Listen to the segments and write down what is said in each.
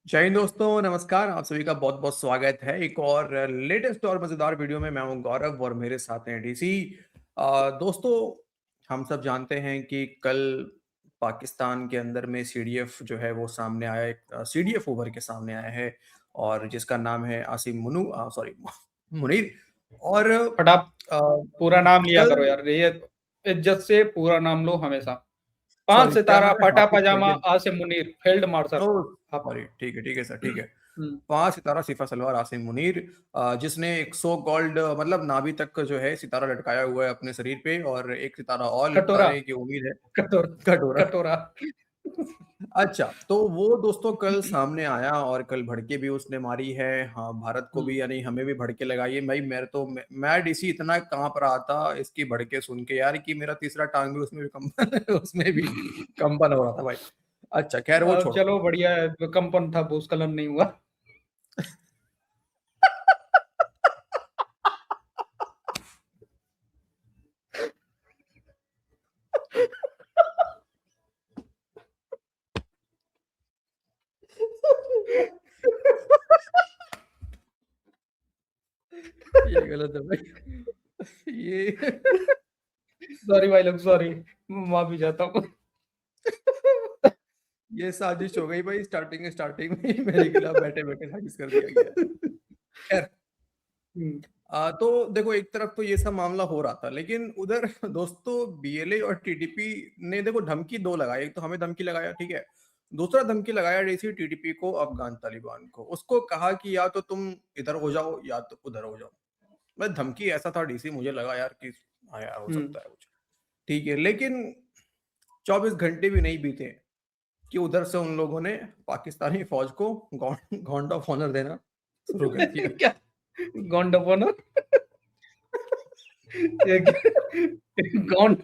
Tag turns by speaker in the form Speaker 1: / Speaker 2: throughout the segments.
Speaker 1: जय हिंद दोस्तों, नमस्कार। आप सभी का बहुत-बहुत स्वागत है एक और लेटेस्ट और मज़ेदार वीडियो में। मैं हूं गौरव और मेरे साथ हैं डीसी। दोस्तों, हम सब जानते हैं कि कल पाकिस्तान के अंदर में सीडीएफ जो है वो सामने आया, एक सीडीएफ उभर के सामने आया है और जिसका नाम है आसिम सॉरी मुनीर। और
Speaker 2: फटाप
Speaker 1: अ,
Speaker 2: पूरा नाम लिया
Speaker 1: कल
Speaker 2: करो यार, ये इज्जत से पूरा नाम लो हमेशा। 5
Speaker 1: सॉरी, क्या
Speaker 2: सितारा
Speaker 1: नाम है?
Speaker 2: फटा
Speaker 1: हाफिज
Speaker 2: पजामा
Speaker 1: सईद।
Speaker 2: Asim Munir field marshal.
Speaker 1: ओह!
Speaker 2: आप
Speaker 1: सॉरी, ठीक है सर, ठीक है।
Speaker 2: हम्म,
Speaker 1: 5 सितारा सिपा सलवार आसिम मुनीर, जिसने एक सो कॉल्ड मतलब नाभि तक जो है सितारा लटकाया हुआ है अपने शरीर पे और एक सितारा और
Speaker 2: कटोरा
Speaker 1: लटकाने की उम्मीद है।
Speaker 2: कटोरा
Speaker 1: कटोरा।
Speaker 2: कटोरा।
Speaker 1: अच्छा, तो वो दोस्तों कल सामने आया और कल भड़के भी उसने मारी है। हाँ, भारत को भी, यानी हमें भी भड़के लगाई है। भाई मेरे तो मैं डीसी इतना काँप रहा था इसकी भड़के सुन के यार, कि मेरा तीसरा टाँग भी उसमें भी कंपन उसमें भी कंपन हो रहा था भाई। अच्छा, खैर वो
Speaker 2: अब
Speaker 1: छोड़ो।
Speaker 2: चलो बढ़िया है, कंपन था भूस्खलन नहीं हुआ।
Speaker 1: ये गलत है भाई। ये
Speaker 2: सॉरी भाई लोग, सॉरी, माफी चाहता हूँ।
Speaker 1: ये साजिश हो गई भाई, स्टार्टिंग स्टार्टिंग में ही मेरे खिलाफ बैठे-बैठे साजिश कर दिया गया। खैर,
Speaker 2: हम्म,
Speaker 1: तो देखो एक तरफ तो ये सब मामला हो रहा था, लेकिन उधर दोस्तों बीएलए और टीडीपी ने देखो धमकी 2 लगाई। एक तो हमें धमकी लगाया, ठीक है। दूसरा धमकी लगाया डीसी टीडीपी को, अफ़गान तालिबान को। उसको कहा कि या तो तुम इधर हो जाओ या तो उधर हो जाओ। मतलब धमकी ऐसा था डीसी, मुझे लगा यार कि हाँ यार, हो
Speaker 2: हम्म।
Speaker 1: सकता है कुछ। ठीक है, लेकिन 24 घंटे भी नहीं बीते कि उधर से उन लोगों ने पाकिस्तानी फौज को गाउंड ऑफ ऑनर देना शुरू कर दिया।
Speaker 2: क्या गॉन्डोफोनो? ये क्या गॉन्ड?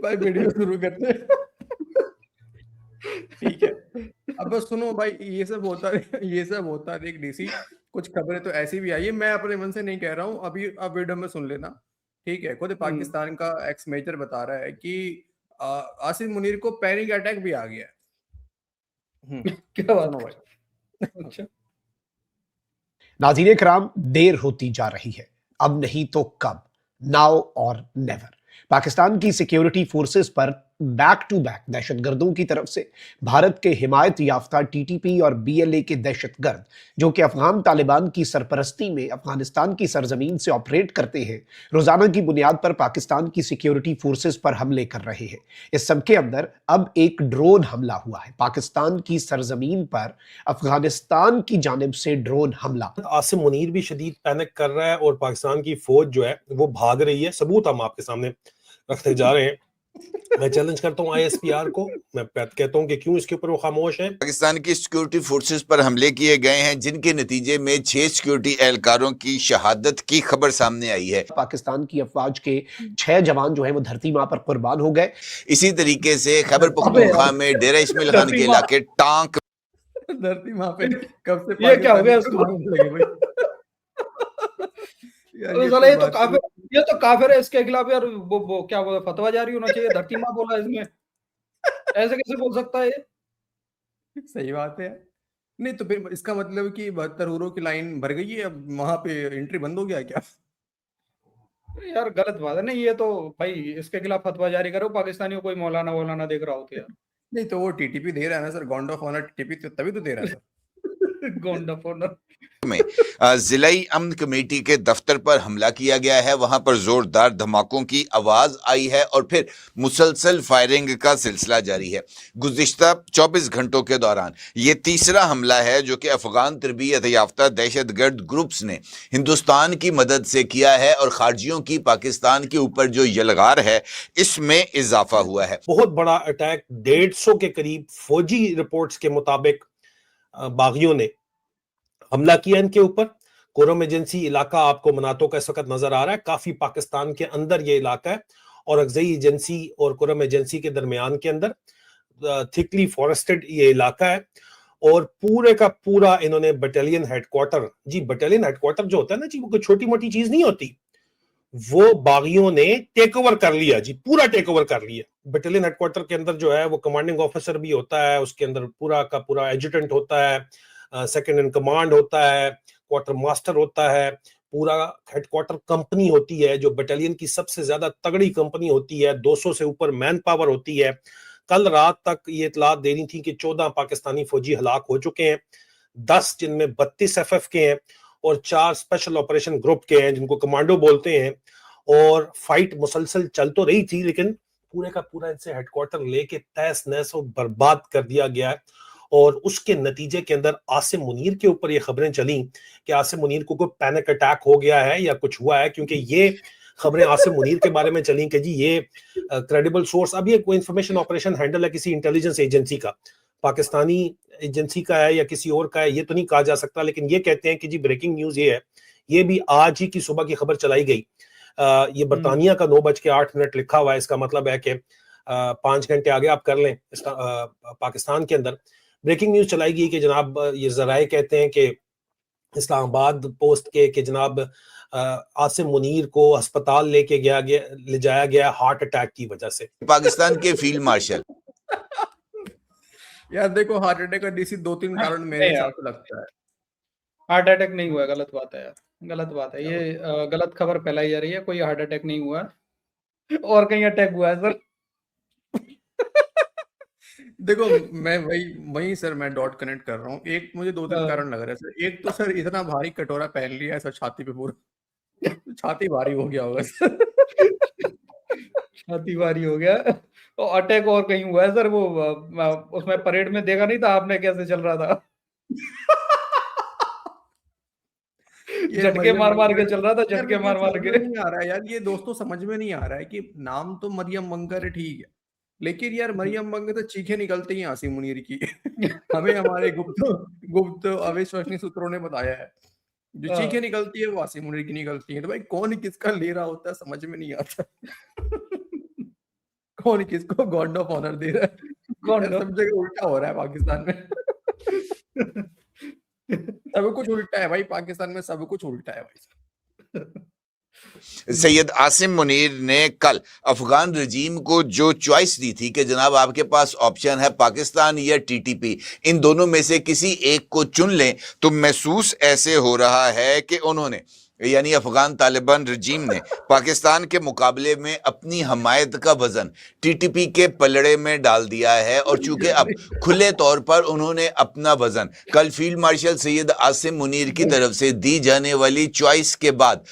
Speaker 1: भाई वीडियो शुरू करते हैं। ठीक है। अब बस सुनो भाई, ये सब होता देख डीसी। कुछ खबरें तो ऐसी भी आई है, मैं अपने मन से नहीं कह रहा हूँ अभी, अब वीडियो में सुन लेना। ठीक है, खुद
Speaker 2: हम्म,
Speaker 1: पाकिस्तान का एक्स मेजर बता रहा है कि आसिम मुनीर को पैनिक अटैक भी आ गया है।
Speaker 2: क्या बात
Speaker 1: सुनो
Speaker 2: कर?
Speaker 1: भाई।
Speaker 2: अच्छा।
Speaker 3: नाज़रीन कराम, देर होती जा रही है, अब नहीं तो कब, नाउ और नेवर। पाकिस्तान की सिक्योरिटी फोर्सेस पर बैक टू बैक दहशतगर्दों की तरफ से भारत के हिमायत याफ्ता टीटीपी और बीएलए के दहशतगर्द, जो कि अफगान तालिबान की सरपरस्ती में अफगानिस्तान की सरजमीन से ऑपरेट करते हैं, रोजाना की बुनियाद पर पाकिस्तान की सिक्योरिटी फोर्सेस पर हमले कर रहे हैं। इस सबके अंदर अब एक ड्रोन हमला हुआ है, पाकिस्तान की सरजमीन पर अफगानिस्तान की जानिब से ड्रोन हमला।
Speaker 4: आसिम मुनीर भी शदीद पैनिक कर रहा है और पाकिस्तान की फौज जो है वो भाग रही है। सबूत हम आपके सामने रखते जा रहे हैं। मैं चैलेंज करता हूं आईएसपीआर को, मैं कहता हूं कि क्यों इसके ऊपर वो खामोश है।
Speaker 5: पाकिस्तान की सिक्योरिटी फोर्सेस पर हमले किए गए हैं, जिनके नतीजे में 6 सिक्योरिटी एहलकारों की शहादत की खबर सामने आई है।
Speaker 3: पाकिस्तान की अफवाज के 6 जवान जो है वो धरती मां पर कुर्बान हो गए।
Speaker 5: इसी तरीके से खैबर
Speaker 2: अबे यार,
Speaker 5: पख्तूनख्वा में डेरा इस्माइल खान
Speaker 2: धरती
Speaker 5: के
Speaker 2: माँ,
Speaker 5: इलाके टांक
Speaker 1: धरती वहां पे कब से
Speaker 2: ये क्या हो
Speaker 1: पाकिस्तानी
Speaker 2: गया
Speaker 1: को
Speaker 2: इसको?
Speaker 1: मारने लगे भाई। यार
Speaker 2: अरे
Speaker 1: ये
Speaker 2: साला,
Speaker 1: कोई
Speaker 2: ये तो
Speaker 1: बात
Speaker 2: काफिर,
Speaker 1: हुई?
Speaker 2: ये तो काफिर है, इसके खिलाफ यार वो क्या बोला, फतवा जारी होना चाहिए। धरती माँ बोला इसमें, ऐसे कैसे बोल सकता है ये?
Speaker 1: सही बात है। नहीं तो फिर इसका मतलब कि 72 हुरों की लाइन भर गई है, अब वहां पे एंट्री बंद हो गया है क्या?
Speaker 2: यार गलत बात है। नहीं, ये तो भाई इसके खिलाफ फतवा जारी करो, पाकिस्तानी को कोई मौलाना वौलाना देख रहा हो तो यार।
Speaker 1: नहीं तो वो टीटीपी दे रहा है ना sir, guard of honour TTP तो तभी तो दे रहा है सर।
Speaker 2: गोंडा फोन।
Speaker 5: में जिलाई अमन कमेटी के दफ्तर पर हमला किया गया है। वहां पर जोरदार धमाकों की आवाज आई है और फिर मुसलसल फायरिंग का सिलसिला जारी है। गुज़िश्ता 24 घंटों के दौरान ये तीसरा हमला है जो कि अफगान तरबियत याफ्ता दहशतगर्द ग्रुप्स ने हिंदुस्तान की मदद से किया है और खारजियों की पाकिस्तान के ऊपर जो यलगार है इसमें इजाफा हुआ है।
Speaker 4: बहुत बड़ा अटैक, 150 के करीब फौजी रिपोर्ट्स के मुताबिक बागियों ने हमला किया इनके ऊपर। कोरम एजेंसी इलाका आपको मनातो का इस वक्त नजर आ रहा है, काफी पाकिस्तान के अंदर ये इलाका है और अगजई एजेंसी और कोरम एजेंसी के दरमियान के अंदर थिकली फॉरेस्टेड ये इलाका है। और पूरे का पूरा इन्होंने बटालियन हेडक्वार्टर, जी बटालियन हेडक्वार्टर जो होता है ना जी, वो कोई छोटी मोटी चीज नहीं होती। वो बागियों ने टेक ओवर कर लिया जी, पूरा टेक ओवर कर लिया। बटालियन हेडक्वार्टर के अंदर जो है वो कमांडिंग ऑफिसर भी होता है, उसके अंदर पूरा का पूरा एजुटेंट होता है, सेकंड इन कमांड होता है, क्वार्टर मास्टर होता है, पूरा हेडक्वार्टर कंपनी होती है जो बटालियन की सबसे ज्यादा तगड़ी कंपनी होती है, 200 से ऊपर मैन पावर होती है। कल रात तक ये इतलात दे रही थी कि 14 पाकिस्तानी फौजी हलाक हो चुके हैं, 10 जिनमें 32 एफएफ के हैं और 4 स्पेशल ऑपरेशन ग्रुप के हैं जिनको कमांडो बोलते हैं। और फाइट मुसलसल चल तो रही थी, लेकिन पूरे का पूरा इनसे हेडक्वार्टर लेके तहस नहस और बर्बाद कर दिया गया है। और उसके नतीजे के अंदर आसिम मुनीर के ऊपर ये खबरें चली कि आसिम मुनीर को कोई पैनिक अटैक हो गया है या कुछ हुआ है, क्योंकि ये खबरें आसिम मुनीर के बारे में चली कि जी ये क्रेडिबल सोर्स, अब ये कोई इंफॉर्मेशन ऑपरेशन हैंडल है किसी इंटेलिजेंस एजेंसी का, पाकिस्तानी एजेंसी का है या किसी और का है, ये तो नहीं कहा जा सकता, लेकिन ये कहते हैं कि जी ब्रेकिंग न्यूज ये है, ये भी आज ही की सुबह की खबर चलाई गई। ये बरतानिया का 9:08 लिखा हुआ है, इसका मतलब है कि 5 घंटे आगे आप कर लें इसका, पाकिस्तान के अंदर ब्रेकिंग न्यूज चलाई गई कि जनाब ये जराए कहते हैं कि इस्लामाबाद पोस्ट के जनाब आसिम मुनीर को अस्पताल ले जाया गया हार्ट अटैक की वजह से।
Speaker 5: पाकिस्तान के फील्ड मार्शल
Speaker 1: यार देखो, हार्ट अटैक का डीसी 2-3 कारण मेरे
Speaker 2: नहीं यार,
Speaker 1: हिसाब से लगता है।
Speaker 2: हार्ट अटैक नहीं हुआ है, गलत बात है यार, गलत बात है ये, गलत खबर फैलाई जा रही है, कोई हार्ट अटैक नहीं हुआ है और कहीं अटैक हुआ है सर।
Speaker 1: देखो, मैं वही सर, मैं डॉट कनेक्ट कर रहा हूँ। एक मुझे 2-3 कारण लग रहा है सर। एक तो सर इतना भारी कटोरा पहन लिया है सर छाती पे पूरा, छाती भारी हो गया होगा सर।
Speaker 2: छाती भारी हो गया और अटैक और कहीं हुआ है सर, वो उसमें परेड में देखा नहीं था आपने कैसे चल रहा था?
Speaker 1: ये
Speaker 2: झटके
Speaker 1: मरियम
Speaker 2: मार मार के
Speaker 1: मंगर,
Speaker 2: चल रहा था,
Speaker 1: यार
Speaker 2: झटके
Speaker 1: लेकिन
Speaker 2: मार मार
Speaker 1: समझ
Speaker 2: के।
Speaker 1: में नहीं आ रहा है यार, ये दोस्तों समझ में नहीं आ रहा है कि नाम तो मरियम मंगर है, ठीक है, लेकिन यार मरियम मंगर तो चीखें निकलती हैं आसिम मुनीर की। हमें हमारे गुप्त अविश्वसनीय सूत्रों ने बताया है, जो चीखें निकलती है वो आसिम मुनीर की निकलती है। तो भाई कौन किसका ले रहा होता है समझ में नहीं आता। कौन किसको गॉड ऑफ ऑनर दे रहा है? यार सब जगह उल्टा हो रहा है पाकिस्तान में। सब कुछ उल्टा है भाई, पाकिस्तान में सब कुछ उल्टा है भाई।
Speaker 5: सैयद आसिम मुनीर ने कल अफगान रजीम को जो चॉइस दी थी कि जनाब आपके पास ऑप्शन है पाकिस्तान या टीटीपी, इन दोनों में से किसी एक को चुन लें, तो महसूस ऐसे हो रहा है कि उन्होंने यानी अफगान तालिबान रजीम ने पाकिस्तान के मुकाबले में अपनी हमायत का वजन टीटीपी के पलड़े में डाल दिया है। और चूंकि अब खुले तौर पर उन्होंने अपना वजन कल फील्ड मार्शल सैयद आसिम मुनीर की तरफ से दी जाने वाली चॉइस के बाद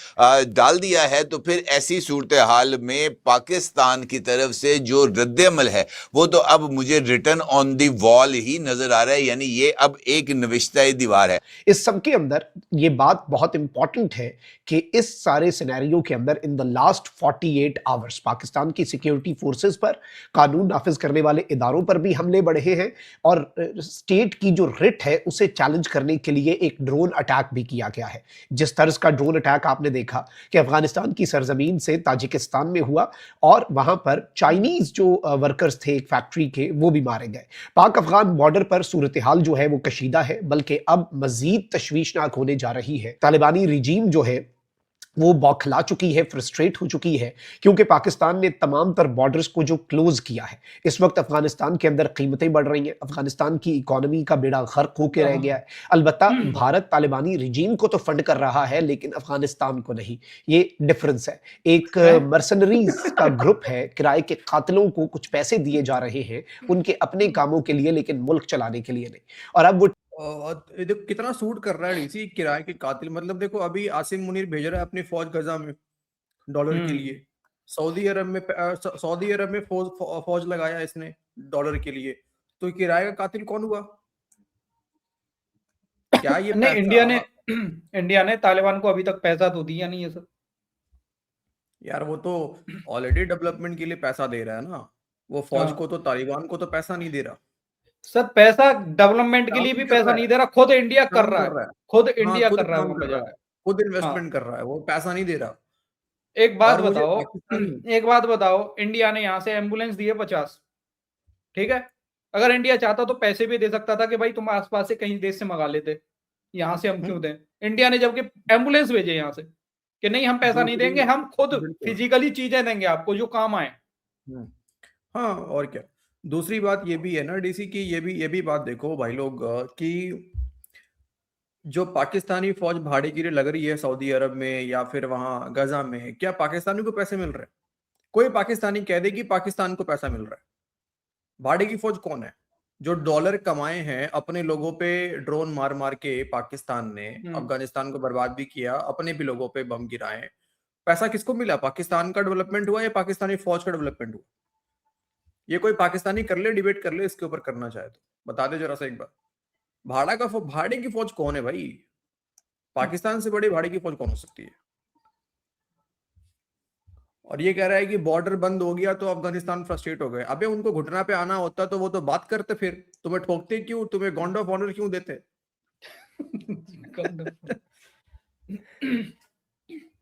Speaker 5: डाल दिया है, तो फिर ऐसी सूरत हाल में पाकिस्तान की तरफ से जो रद्द-ए-अमल है वो तो अब मुझे रिटर्न ऑन दी वॉल ही नजर आ रहा है, यानी ये अब एक नविश्ता दीवार है।
Speaker 3: इस सब के अंदर ये बात बहुत इंपॉर्टेंट है कि इस सारे सिनेरियो के अंदर in the last 48 hours Pakistan की सिक्योरिटी फोर्सेस पर, कानून नाफिज करने वाले इदारों पर भी हमले बढ़े हैं और स्टेट की जो रिट है उसे चैलेंज करने के लिए एक ड्रोन अटैक भी किया गया है। जिस तर्ज का ड्रोन अटैक आपने देखा कि अफगानिस्तान की सरजमीन से ताजिकिस्तान में हुआ और वहां पर चाइनीज जो वर्कर्स थे एक फैक्ट्री के, वो भी मारे गए। पाक अफगान बॉर्डर पर सूरत हाल जो है वो कशीदा है, बल्कि अब मजीद तशवीशनाक होने जा रही है। तालिबानी रिजीम जो है वो बौखला चुकी है, फ्रस्ट्रेट हो चुकी है, क्योंकि पाकिस्तान ने तमाम तर बॉर्डर्स को जो क्लोज किया है, इस वक्त अफगानिस्तान के अंदर कीमतें बढ़ रही हैं, अफगानिस्तान की इकोनॉमी का बेड़ा गर्क होकर रह गया है। अलबत्ता भारत तालिबानी रिजीम को तो फंड कर रहा है लेकिन अफगानिस्तान को नहीं, ये डिफरेंस है। एक मर्सनरीज का ग्रुप है, किराए के कातिलों को कुछ पैसे दिए जा रहे हैं उनके अपने कामों के लिए, लेकिन मुल्क चलाने के लिए नहीं। और अब वो
Speaker 1: देखो कितना सूट कर रहा है डीसी, किराए के कातिल। मतलब देखो अभी आसिम मुनीर भेज रहा है अपनी फौज गजा में डॉलर के लिए, सऊदी अरब में फौज लगाया इसने डॉलर के लिए, तो किराए का कातिल कौन हुआ? क्या ये
Speaker 2: नहीं, इंडिया ने तालिबान को अभी तक पैसा तो दिया नहीं है सर।
Speaker 1: यार वो तो ऑलरेडी डेवलपमेंट के लिए पैसा दे रहा है ना, वो फौज को तो, तालिबान को तो पैसा नहीं दे रहा
Speaker 2: सर। पैसा डेवलपमेंट के लिए भी पैसा नहीं दे रहा, खुद इंडिया कर रहा है, खुद इंडिया कर रहा है, वहां पे जाकर
Speaker 1: खुद इन्वेस्टमेंट कर रहा है, वो पैसा नहीं दे रहा।
Speaker 2: एक बात बताओ, इंडिया ने यहाँ से एम्बुलेंस दी है 50, ठीक है? अगर इंडिया चाहता तो पैसे भी दे सकता था कि भाई तुम आसपास से कहीं देश से मंगा लेते, यहाँ से हम क्यों दें? इंडिया ने जबकि एम्बुलेंस भेजे यहाँ से, कि नहीं हम पैसा नहीं देंगे, हम खुद
Speaker 1: बिल्कुल।
Speaker 2: फिजिकली चीजें देंगे आपको जो काम आए।
Speaker 1: हाँ, और क्या। दूसरी बात ये भी है ना डीसी की, ये भी बात देखो भाई लोग, कि जो पाकिस्तानी फौज भाड़े के लिए लग रही है सऊदी अरब में या फिर वहां गजा में, क्या पाकिस्तानी को पैसे मिल रहे हैं? कोई पाकिस्तानी कह दे कि पाकिस्तान को पैसा मिल रहा है। भाड़े की फौज कौन है? जो डॉलर कमाए हैं अपने लोगों पे ड्रोन मार मार के, पाकिस्तान ने अफगानिस्तान को बर्बाद भी किया, अपने भी लोगों पे बम गिराए। पैसा किसको मिला? पाकिस्तान का डेवलपमेंट हुआ या पाकिस्तानी फौज का डेवलपमेंट हुआ? ये कोई पाकिस्तानी कर ले, डिबेट कर ले इसके ऊपर, करना चाहे तो बता दे जरा सा एक बार। भाड़े की फौज कौन है भाई? पाकिस्तान से बड़ी भाड़े की फौज कौन हो सकती है? और ये कह रहा है कि बॉर्डर बंद हो गया तो अफगानिस्तान फ्रस्ट्रेट हो गए। अबे उनको घुटना पे आना होता तो वो तो बात करते, फिर तुम्हें ठोकते क्यों? तुम्हें गॉन्ड ऑफ ऑनर क्यों देते?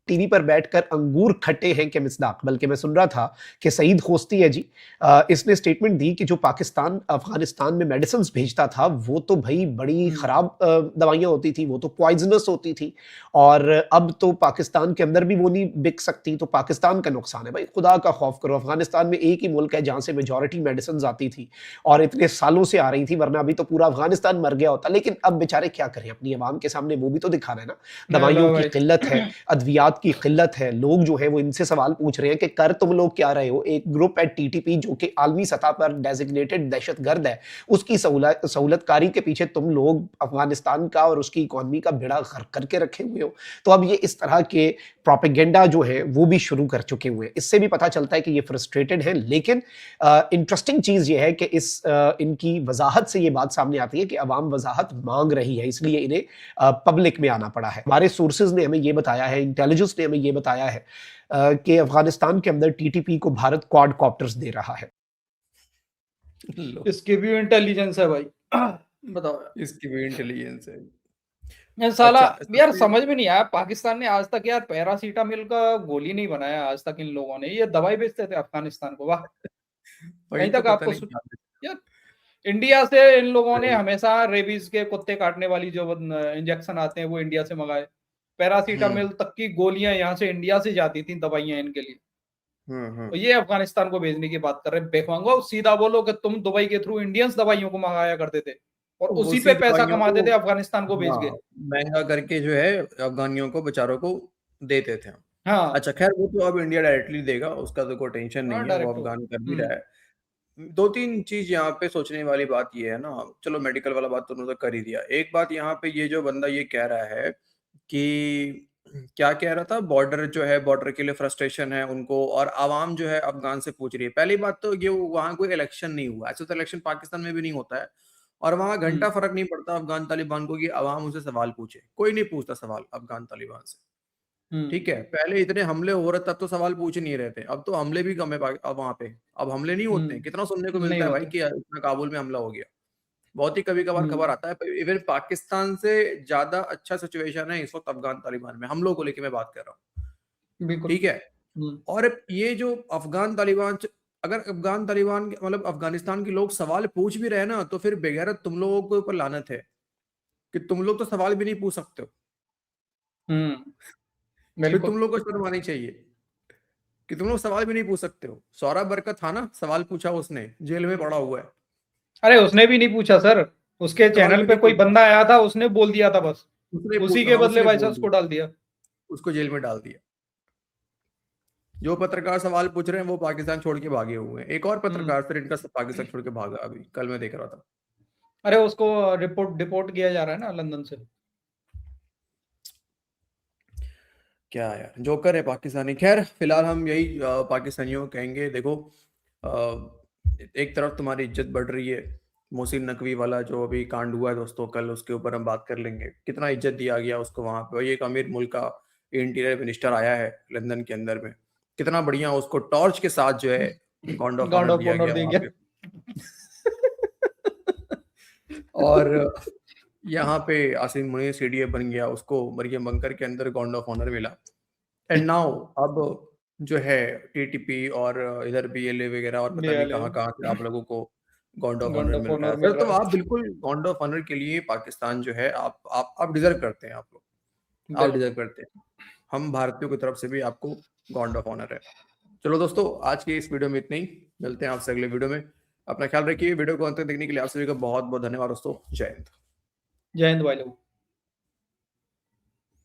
Speaker 3: टीवी पर बैठकर अंगूर खट्टे हैं के मिसदाक, बल्कि मैं सुन रहा था कि सईद खोस्ती है जी, इसने स्टेटमेंट दी कि जो पाकिस्तान अफगानिस्तान में मेडिसिन भेजता था वो तो भाई बड़ी खराब दवाइयां होती थी, वो तो पॉइजनस होती थी, और अब तो पाकिस्तान के अंदर भी वो नहीं बिक सकती, तो पाकिस्तान का नुकसान है। भाई खुदा का खौफ करो, अफगानिस्तान में एक ही मुल्क है जहां से मेजॉरिटी मेडिसिन आती थी और इतने सालों से आ रही थी, वरना अभी तो पूरा अफगानिस्तान मर गया होता। लेकिन अब बेचारे क्या करें, अपनी आवाम के सामने वो भी तो दिखाना है ना। दवाइयों की किल्लत है, अद्वियात की किल्लत है, लोग जो है वो इनसे सवाल पूछ रहे हैं कि कर तुम लोग क्या रहे हो। एक ग्रुप है टीटीपी जो कि आलमी सतह पर डेजिग्नेटेड दहशतगर्द है, उसकी सहूलतकारी के पीछे तुम लोग अफगानिस्तान का और उसकी इकोनॉमी का बेड़ा गर्क करके रखे हुए हो। तो अब ये इस तरह के प्रोपेगेंडा जो है वो भी शुरू कर चुके हुए हैं। इससे भी पता चलता है कि ये फ्रस्ट्रेटेड हैं। लेकिन इंटरेस्टिंग चीज ये है कि इनकी वजाहत से ये बात सामने आती है कि अवाम वजाहत मांग रही है, इसलिए इन्हें पब्लिक में आना पड़ा है। हमारे सोर्सेज ने हमें ये बताया है, इंटेलिजेंस ने हमें ये बताया है कि अफगानिस्तान के अंदर टीटीपी को भारत क्वाड कॉप्टर्स दे रहा है।
Speaker 2: इसकी भी इंटेलिजेंस है भाई। बताओ,
Speaker 1: इसकी भी इंटेलिजेंस है।
Speaker 2: साला
Speaker 1: अच्छा,
Speaker 2: यार समझ में नहीं आया, पाकिस्तान ने आज तक यार पैरासीटामोल का गोली नहीं बनाया आज तक। इन लोगों ने ये दवाई बेचते थे अफगानिस्तान को। वाह, कहीं
Speaker 1: तो
Speaker 2: तक आपको यार इंडिया से इन लोगों ने हमेशा रेबीज के कुत्ते काटने वाली जो इंजेक्शन आते हैं वो इंडिया से मंगाए। पैरासीटामोल तक की गोलियां यहाँ से इंडिया से जाती थी, दवाइयां इनके लिए। तो ये अफगानिस्तान को भेजने की बात कर रहे हैं। बेखवांगो, सीधा बोलो कि तुम दुबई के थ्रू इंडियंस दवाइयों को मंगाया करते थे और उसी पे पैसा कमाते थे, अफगानिस्तान को भेज के
Speaker 1: महंगा करके जो है अफगानियों को बेचारों को देते थे।
Speaker 2: हाँ,
Speaker 1: अच्छा खैर, वो तो अब इंडिया डायरेक्टली देगा, उसका तो कोई टेंशन नहीं है, वो अफगान कर भी रहा है। दो तीन चीज यहाँ पे सोचने वाली बात ये है ना, चलो मेडिकल वाला बात तो उन्होंने कर ही दिया। एक बात यहाँ पे ये जो बंदा ये कह रहा है कि क्या कह रहा था, बॉर्डर जो है, बॉर्डर के लिए फ्रस्ट्रेशन है उनको, और आवाम जो है अफगान से पूछ रही है। पहली बात तो ये वहां कोई इलेक्शन नहीं हुआ, ऐसे तो इलेक्शन पाकिस्तान में भी नहीं होता है, और वहां घंटा फर्क नहीं पड़ता अफगान तालिबान को कि आवाम उनसे सवाल पूछे। कोई नहीं पूछता सवाल अफगान तालिबान से, ठीक है। पहले इतने हमले हो रहे तब तो सवाल पूछ नहीं रहे थे, अब तो हमले भी कम है अब वहां पे। अब हमले नहीं होते हैं, कितना सुनने को मिलता है भाई कि इतना काबुल में हमला हो गया। बहुत ही कभी कभार खबर आता है। इवन पाकिस्तान से ज्यादा अच्छा सिचुएशन है इस वक्त अफगान तालिबान में, हम लोग को लेके मैं बात कर रहा हूँ, ठीक है। और ये जो अफगान तालिबान, अगर अफगान तालिबान मतलब अफगानिस्तान के लोग सवाल पूछ भी रहे ना, तो फिर बेगैरत तुम लोगों के ऊपर लानत है कि तुम लोग तो सवाल भी नहीं पूछ सकते हो। फिर तुम लोग को शर्म आनी चाहिए कि तुम लोग सवाल भी नहीं पूछ सकते हो। सौरभ बरकत था ना, सवाल पूछा उसने, जेल में पड़ा हुआ है।
Speaker 2: अरे उसने भी नहीं पूछा सर, उसके चैनल पे कोई बंदा आया था, उसने बोल दिया था बस, उसी के बदले भाई साहब उसको डाल दिया,
Speaker 1: उसको जेल में डाल दिया। जो पत्रकार सवाल पूछ रहे हैं वो पाकिस्तान छोड़ के भागे हुए हैं। एक और पत्रकार फिर इनका पाकिस्तान छोड़ के भागा, अभी कल मैं देख रहा था।
Speaker 2: अरे उसको डिपोर्ट किया जा रहा है ना लंदन से।
Speaker 1: क्या यार, जोकर है पाकिस्तानी। खैर फिलहाल हम यही पाकिस्तानियों को कहेंगे, देखो एक तरफ तुम्हारी इज्जत बढ़ रही है, मोहसिन नकवी वाला जो अभी कांड हुआ है दोस्तों, कल उसके ऊपर हम बात कर लेंगे। कितना इज्जत दिया गया उसको वहां पे। एक अमीर मुल्क का इंटीरियर मिनिस्टर आया है लंदन के अंदर में, कितना बढ़िया उसको टॉर्च के साथ जो है गॉन्ड ऑफ ऑनर दिया गया वहां पे। और यहाँ पे आसिम मुनीर सीडीए बन गया, उसको मरियम बंकर के अंदर गॉन्ड ऑफ ऑनर मिला। एंड नाउ अब जो है टीटीपी और इधर बीएलए वगैरह और पता नहीं कहाँ से आप लोगों को गॉन्ड ऑफ ऑनर मिल रहा है। सर तो आप बिल्कुल गॉन्ड ऑफ ऑनर के लिए पाकिस्तान जो है आप डिजर्व करते हैं, आप लोग आप डिजर्व करते हैं। हम भारतीयों की तरफ से भी आपको गार्ड ऑफ ऑनर है। चलो दोस्तों, आज की इस वीडियो में इतना ही। मिलते हैं आपसे अगले वीडियो में। अपना ख्याल रखिए। वीडियो को अंत तक देखने के लिए आप सभी का बहुत बहुत धन्यवाद दोस्तों। जय हिंद।
Speaker 2: जय हिंद भाई लोग।